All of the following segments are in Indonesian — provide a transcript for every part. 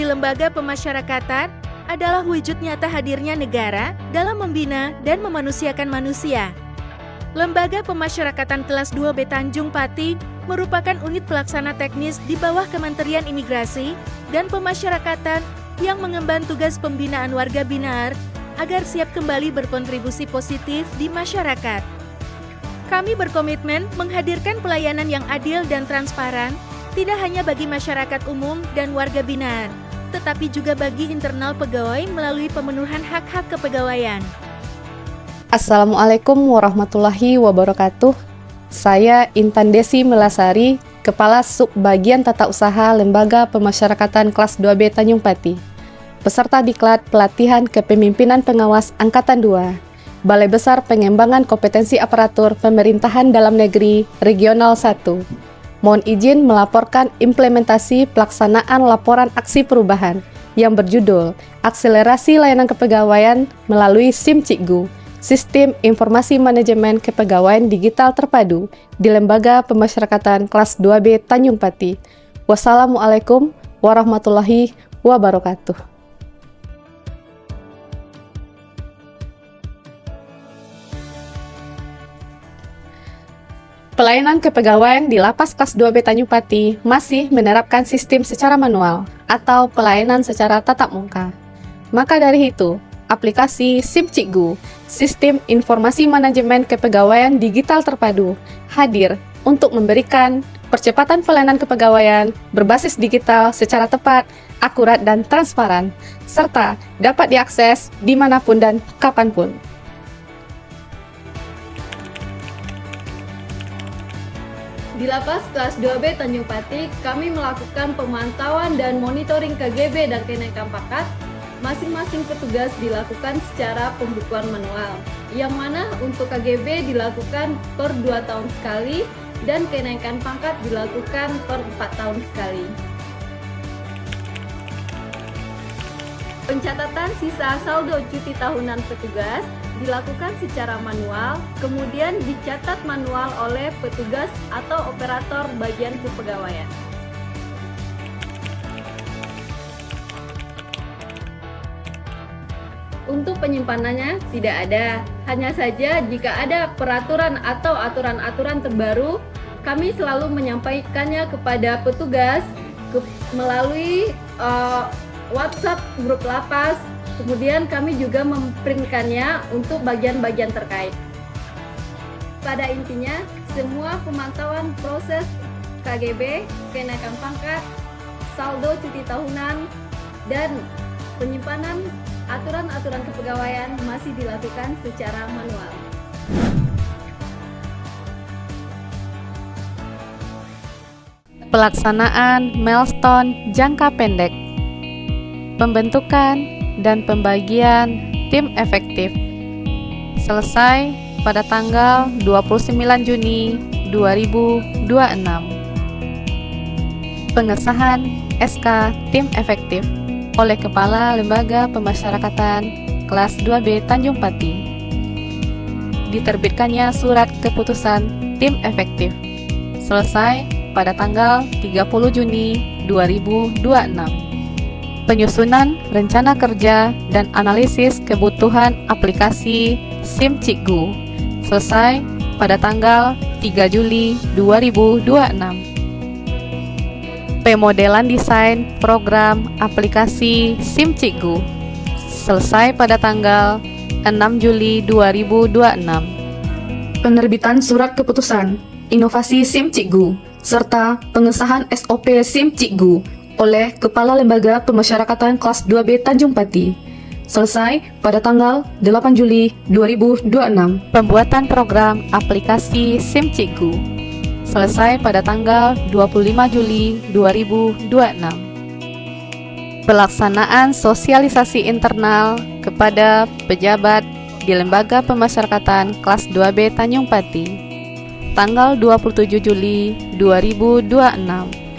di lembaga pemasyarakatan adalah wujud nyata hadirnya negara dalam membina dan memanusiakan manusia. Lembaga Pemasyarakatan Kelas 2B Tanjung Pati merupakan unit pelaksana teknis di bawah Kementerian Imigrasi dan Pemasyarakatan yang mengemban tugas pembinaan warga binaan agar siap kembali berkontribusi positif di masyarakat. Kami berkomitmen menghadirkan pelayanan yang adil dan transparan, tidak hanya bagi masyarakat umum dan warga binaan, tetapi juga bagi internal pegawai melalui pemenuhan hak-hak kepegawaian. Assalamualaikum warahmatullahi wabarakatuh. Saya Intan Desi Melasari, Kepala Subbagian Tata Usaha Lembaga Pemasyarakatan Kelas 2B Tanjung Pati. Peserta Diklat Pelatihan Kepemimpinan Pengawas Angkatan 2, Balai Besar Pengembangan Kompetensi Aparatur Pemerintahan Dalam Negeri Regional 1. Mohon izin melaporkan implementasi pelaksanaan laporan aksi perubahan yang berjudul Akselerasi Layanan Kepegawaian melalui SIM Cikgu, Sistem Informasi Manajemen Kepegawaian Digital Terpadu di Lembaga Pemasyarakatan Kelas 2B Tanjung Pati. Wassalamualaikum warahmatullahi wabarakatuh. Pelayanan kepegawaian di Lapas Kelas 2B Tanjung Pati masih menerapkan sistem secara manual atau pelayanan secara tatap muka. Maka dari itu, aplikasi SIM Cikgu, Sistem Informasi Manajemen Kepegawaian Digital Terpadu, hadir untuk memberikan percepatan pelayanan kepegawaian berbasis digital secara tepat, akurat, dan transparan, serta dapat diakses dimanapun dan kapanpun. Di Lapas Kelas 2B Tanjung Pati, kami melakukan pemantauan dan monitoring KGB dan kenaikan pangkat. Masing-masing petugas dilakukan secara pembukuan manual, yang mana untuk KGB dilakukan per 2 tahun sekali dan kenaikan pangkat dilakukan per 4 tahun sekali. Pencatatan sisa saldo cuti tahunan petugas dilakukan secara manual, kemudian dicatat manual oleh petugas atau operator bagian kepegawaian. Untuk penyimpanannya tidak ada, hanya saja jika ada peraturan atau aturan-aturan terbaru, kami selalu menyampaikannya kepada petugas melalui WhatsApp grup lapas. Kemudian kami juga memprintkannya untuk bagian-bagian terkait. Pada intinya, semua pemantauan proses KGB, kenaikan pangkat, saldo cuti tahunan, dan penyimpanan aturan-aturan kepegawaian masih dilakukan secara manual. Pelaksanaan milestone jangka pendek, pembentukan dan pembagian tim efektif selesai pada tanggal 29 Juni 2026. Pengesahan SK Tim Efektif oleh Kepala Lembaga Pemasyarakatan Kelas 2B Tanjung Pati. Diterbitkannya Surat Keputusan Tim Efektif selesai pada tanggal 30 Juni 2026. Penyusunan rencana kerja dan analisis kebutuhan aplikasi SIM Cikgu selesai pada tanggal 3 Juli 2026. Pemodelan desain program aplikasi SIM Cikgu selesai pada tanggal 6 Juli 2026. Penerbitan surat keputusan inovasi SIM Cikgu serta pengesahan SOP SIM Cikgu oleh Kepala Lembaga Pemasyarakatan Kelas 2B Tanjung Pati selesai pada tanggal 8 Juli 2026. Pembuatan program aplikasi SIM Cikgu selesai pada tanggal 25 Juli 2026. Pelaksanaan sosialisasi internal kepada pejabat di Lembaga Pemasyarakatan Kelas 2B Tanjung Pati tanggal 27 Juli 2026.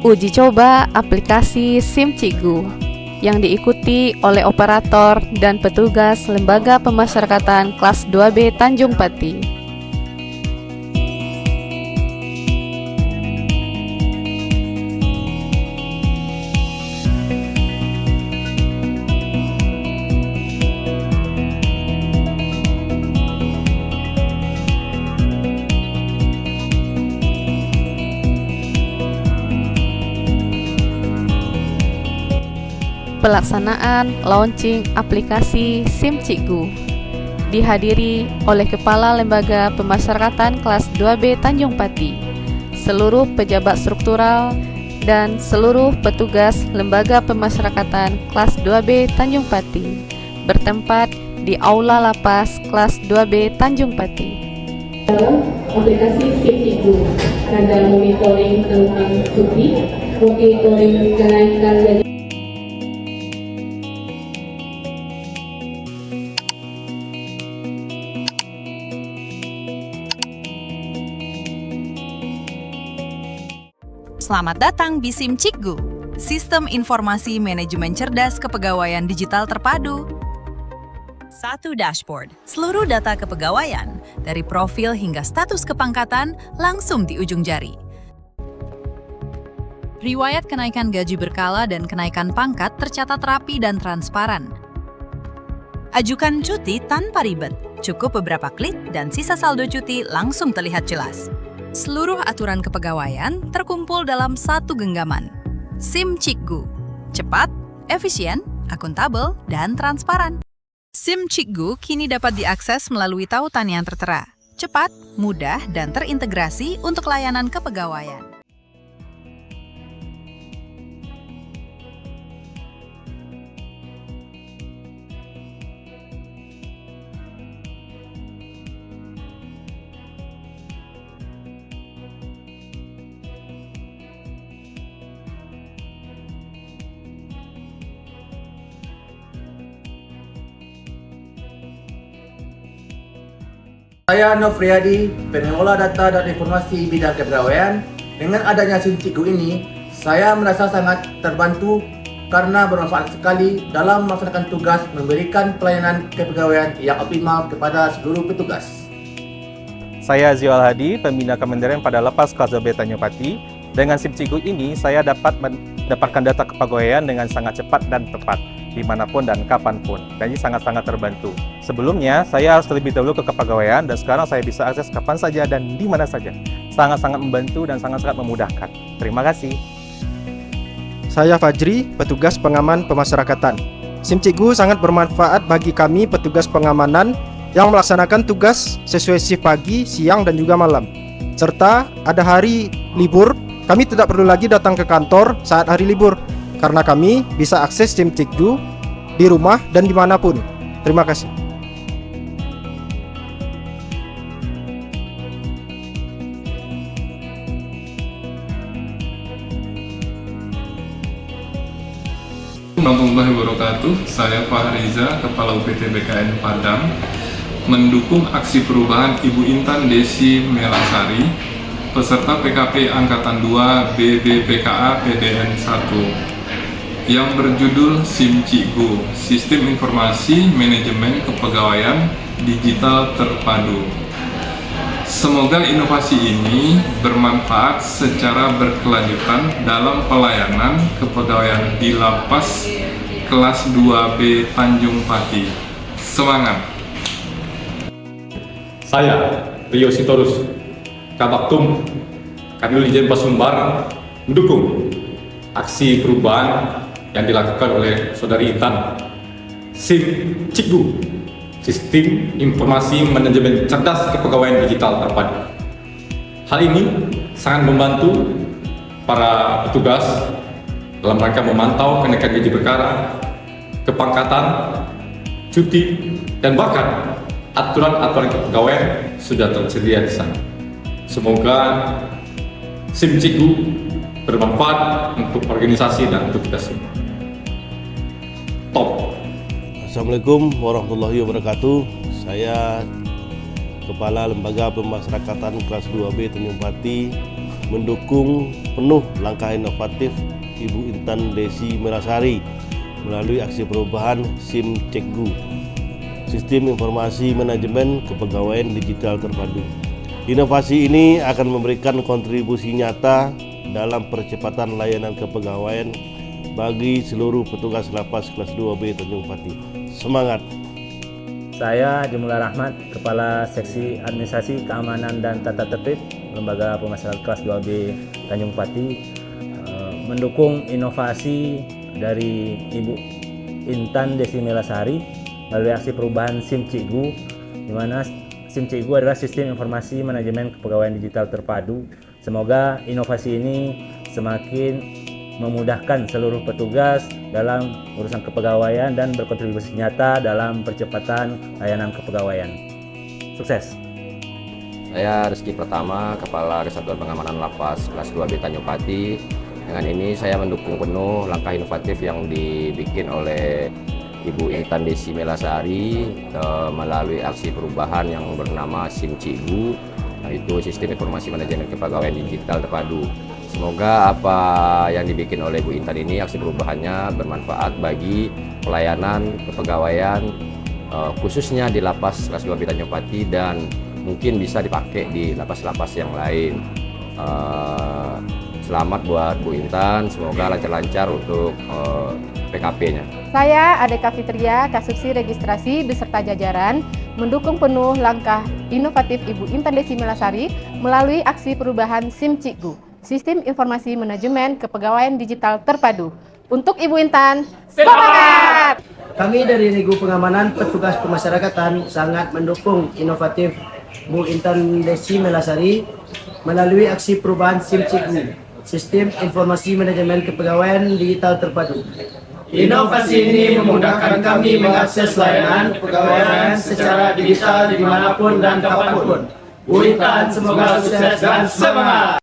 Uji coba aplikasi SIM Cikgu yang diikuti oleh operator dan petugas Lembaga Pemasyarakatan Kelas 2B Tanjung Pati. pelaksanaan launching aplikasi SIM Cikgu dihadiri oleh Kepala Lembaga Pemasyarakatan Kelas 2B Tanjung Pati, seluruh pejabat struktural, dan seluruh petugas Lembaga Pemasyarakatan Kelas 2B Tanjung Pati bertempat di Aula Lapas Kelas 2B Tanjung Pati. Dalam aplikasi SIM Cikgu ada monitoring tentang cuti, monitoring kenaikan gaji. Selamat datang di SIM Cikgu, Sistem Informasi Manajemen Cerdas Kepegawaian Digital Terpadu. Satu dashboard, seluruh data kepegawaian, dari profil hingga status kepangkatan langsung di ujung jari. Riwayat kenaikan gaji berkala dan kenaikan pangkat tercatat rapi dan transparan. Ajukan cuti tanpa ribet, cukup beberapa klik dan sisa saldo cuti langsung terlihat jelas. Seluruh aturan kepegawaian terkumpul dalam satu genggaman. SIM Cikgu, cepat, efisien, akuntabel, dan transparan. SIM Cikgu kini dapat diakses melalui tautan yang tertera, cepat, mudah, dan terintegrasi untuk layanan kepegawaian. Saya Nofriadi, pengelola data dan informasi bidang kepegawaian. Dengan adanya SIM Cikgu ini, saya merasa sangat terbantu karena bermanfaat sekali dalam melaksanakan tugas memberikan pelayanan kepegawaian yang optimal kepada seluruh petugas. Saya Zio Al-Hadi, pembina Kementerian pada Lapas Kelas 2B Tanjung Pati. Dengan SIM Cikgu ini, saya dapat mendapatkan data kepegawaian dengan sangat cepat dan tepat, dimanapun dan kapanpun. Jadi sangat-sangat terbantu. Sebelumnya, saya harus terlebih dahulu ke kepegawaian, dan sekarang saya bisa akses kapan saja dan di mana saja. Sangat-sangat membantu dan sangat-sangat memudahkan. Terima kasih. Saya Fajri, petugas pengaman pemasyarakatan. SIM Cikgu sangat bermanfaat bagi kami petugas pengamanan yang melaksanakan tugas sesuai shift pagi, siang, dan juga malam. Serta ada hari libur, kami tidak perlu lagi datang ke kantor saat hari libur, karena kami bisa akses SIM Cikgu di rumah dan dimanapun. Terima kasih. Warahmatullahi wabarakatuh. Saya Fahriza, Kepala UPT BKN Padang, mendukung aksi perubahan Ibu Intan Desi Melasari, peserta PKP Angkatan 2 BBPKA PDN 1, yang berjudul SIM Cikgu, Sistem Informasi Manajemen Kepegawaian Digital Terpadu. Semoga inovasi ini bermanfaat secara berkelanjutan dalam pelayanan kepegawaian di Lapas Kelas 2B Tanjung Pati. Semangat! Saya, Rio Sitorus, Kabaktum, Kanwil Ijen Pasumbar, mendukung aksi perubahan yang dilakukan oleh Saudari Intan. SIM Cikgu, Sistem Informasi Manajemen Cerdas Kepegawaian Digital Terpadu. Hal ini sangat membantu para petugas dalam rangka memantau kenaikan gaji perkara, kepangkatan, cuti, dan bahkan aturan-aturan kepegawaian sudah tersedia di sana. Semoga SIM Cikgu bermanfaat untuk organisasi dan untuk kita semua. Top. Assalamualaikum warahmatullahi wabarakatuh. Saya Kepala Lembaga Pemasyarakatan Kelas 2B Tanjung Pati mendukung penuh langkah inovatif Ibu Intan Desi Melasari melalui aksi perubahan SIM Cikgu, Sistem Informasi Manajemen Kepegawaian Digital Terpadu. Inovasi ini akan memberikan kontribusi nyata dalam percepatan layanan kepegawaian bagi seluruh petugas Lapas Kelas 2B Tanjung Pati. Semangat! Saya Jumlah Rahmat, Kepala Seksi Administrasi Keamanan dan Tata Tertib Lembaga Pemasyarakatan Kelas 2B Tanjung Pati, mendukung inovasi dari Ibu Intan Desi Melasari melalui aksi perubahan SIM Cikgu, di mana SIM Cikgu adalah Sistem Informasi Manajemen Kepegawaian Digital Terpadu. Semoga inovasi ini semakin memudahkan seluruh petugas dalam urusan kepegawaian dan berkontribusi nyata dalam percepatan layanan kepegawaian. Sukses! Saya Rizky Pratama, Kepala Kesatuan Pengamanan Lapas Kelas 2B Tanjung Pati. Dengan ini saya mendukung penuh langkah inovatif yang dibikin oleh Ibu Intan Desi Melasari melalui aksi perubahan yang bernama SIM Cikgu, yaitu Sistem Informasi Manajemen Kepegawaian Digital Terpadu. Semoga apa yang dibikin oleh Bu Intan ini, aksi perubahannya bermanfaat bagi pelayanan kepegawaian khususnya di lapas kelas 2B Tanjung Pati dan mungkin bisa dipakai di lapas-lapas yang lain. Selamat buat Bu Intan, semoga lancar-lancar untuk PKP-nya. Saya Adeka Fitria, Kasubsi Registrasi beserta jajaran, mendukung penuh langkah inovatif Ibu Intan Desi Melasari melalui aksi perubahan SIM Cikgu, Sistem Informasi Manajemen Kepegawaian Digital Terpadu. Untuk Ibu Intan, semangat! Kami dari Regu Pengamanan Petugas Pemasyarakatan sangat mendukung inovatif Bu Intan Desi Melasari melalui aksi perubahan SIM Cikgu, Sistem Informasi Manajemen Kepegawaian Digital Terpadu. Inovasi ini memudahkan kami mengakses layanan kepegawaian secara digital dimanapun dan kapanpun. Bu Intan semoga sukses dan semangat!